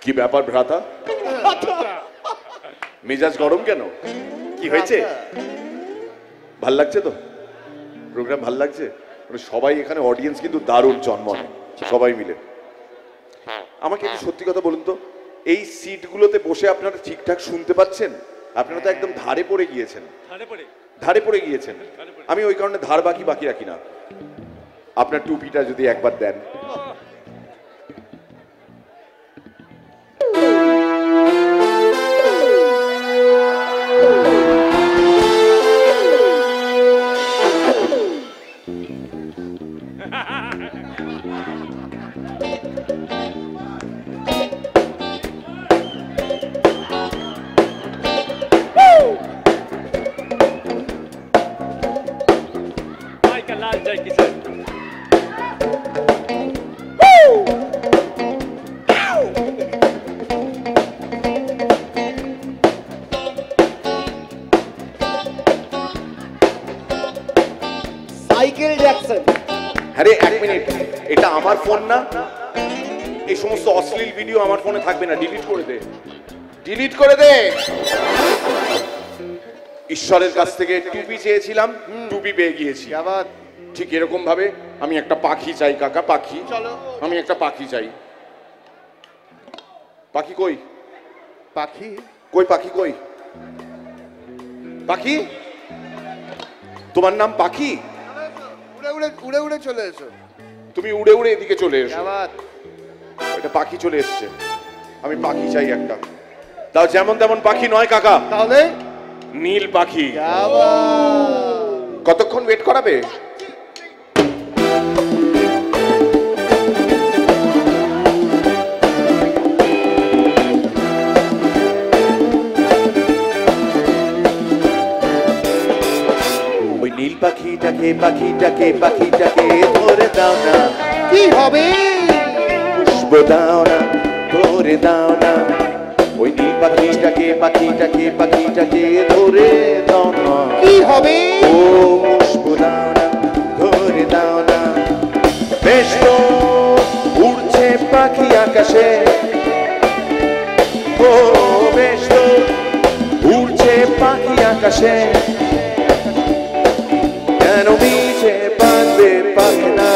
কি ব্যাপার ভ্রাতা, মেজাজ গরম কেন? কি হয়েছে? ভাল লাগছে তো প্রোগ্রাম? ভাল লাগছে? সবাই এখানে অডিয়েন্স কিন্তু দারুণ জন্মনে, সবাই মিলে। আমাকে একটু সত্যি কথা বলুন তো, এই সিটগুলোতে বসে আপনারা ঠিকঠাক শুনতে পাচ্ছেন? আপনারা তো একদম ধারে পড়ে গিয়েছেন, ধারে পড়ে গিয়েছেন। আমি ওই কারণে ধার বাকি রাখি না। আপনার টুপিটা যদি একবার দেন। Michael Jackson. আরে এক মিনিট, এটা আমার ফোন না। এই সমস্ত অশ্লীল ভিডিও আমার ফোনে থাকবে না, ডিলিট করে দে, ডিলিট করে দে। ঈশ্বরের কাছ থেকে টুপি চেয়েছিলাম, টুপি পেয়ে গিয়েছি। আবার ঠিক এরকম ভাবে আমি একটা পাখি চাই কাকা, পাখি। আমি একটা পাখি চাই। পাখি কই? পাখি কই পাখি কই? পাখি, তোমার নাম পাখি? উড়ে উড়ে উড়ে উড়ে চলে এসো। তুমি উড়ে উড়ে এদিকে চলে এসো। আবার এটা পাখি চলে এসছে। আমি পাখি চাই একটা। তাও যেমন তেমন পাখি নয় কাকা, তাহলে নীল পাখি। আবার কতক্ষণ ওয়েট করাবে? ওই নীল পাখিটাকে পাখিটাকে পাখিটাকে ধরে দাও না। কি হবে? পুষ্প দাও না, ধরে দাও না। ওই নীল পাখিটাকে পাখিটাকে পাখিটাকে ধরে দাও না। কি হবে? ও পুষ্প দাও না, ধরে দাও না। বেশ তো উড়ছে পাখি আকাশে, ও বেশ তো উড়ছে পাখি আকাশে। কেন মিছে বাঁধবে পাখি না?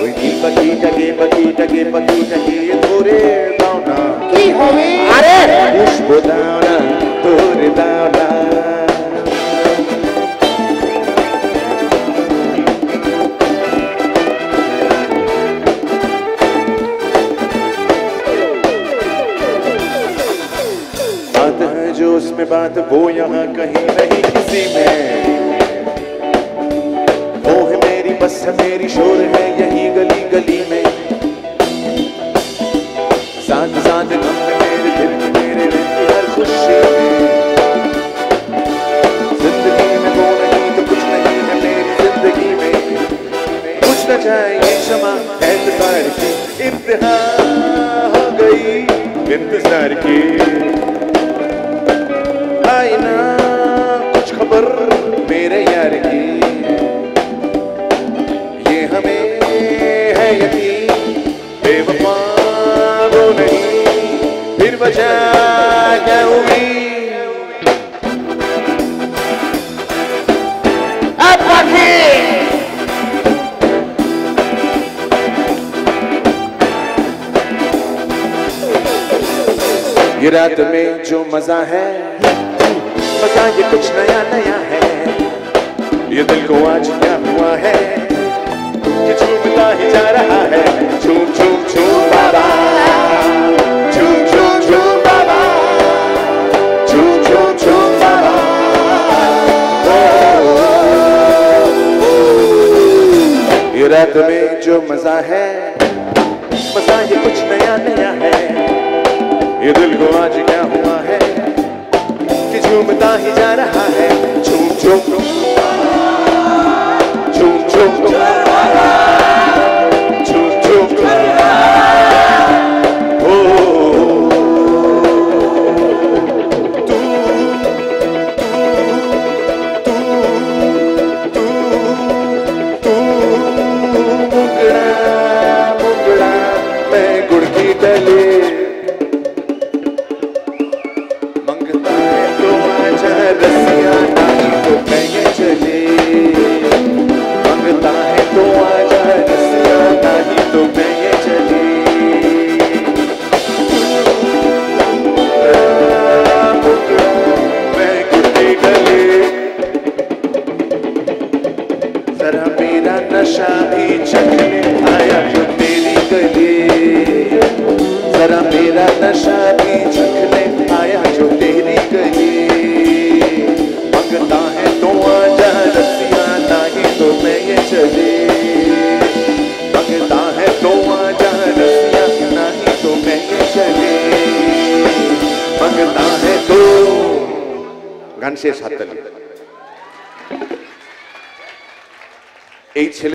ওই নীল পাখিটাকে পাখিটাকে পাখিটাকে ধরে দাও না। কি হবে? আরে পুষ্প দাও না, ধরে দাও না। बात है जो उसमें बात वो यहाँ कहीं नहीं किसी में। वो है मेरी बस है मेरी शोर है यही गली गली में। साथ साथ गम में मेरे दिल में मेरे रहती हर खुशी में। जिंदगी में वो नहीं तो कुछ नहीं है मेरी जिंदगी में। कुछ न चाहिए क्षमा एतबार की, इंतहा हो गई इंतजार की। आई ना कुछ खबर मेरे यार की, ये हमें है यकीन बेवफा वो नहीं, फिर वजह क्या हुई? अब पाखी ये रात में जो मजा है, मजा ये कुछ नया नया है। ये दिल को आज क्या हुआ है, ये झूमता ही जा रहा है। झूम झूम झूम बाबा, झूम झूम झूम बाबा, झूम झूम झूम बाबा। ये रात में जो मजा है, मजा ये कुछ नया नया है। ये दिल को आज क्या हुआ है कि झूमता ही जा रहा है। झूम झूम झूम झूम झूम झूम झूम ओ तू तू तू तू मुगड़ा मुगड़ा मैं गुड़ की डले। গান শেষ, হাততালি। এই ছেলে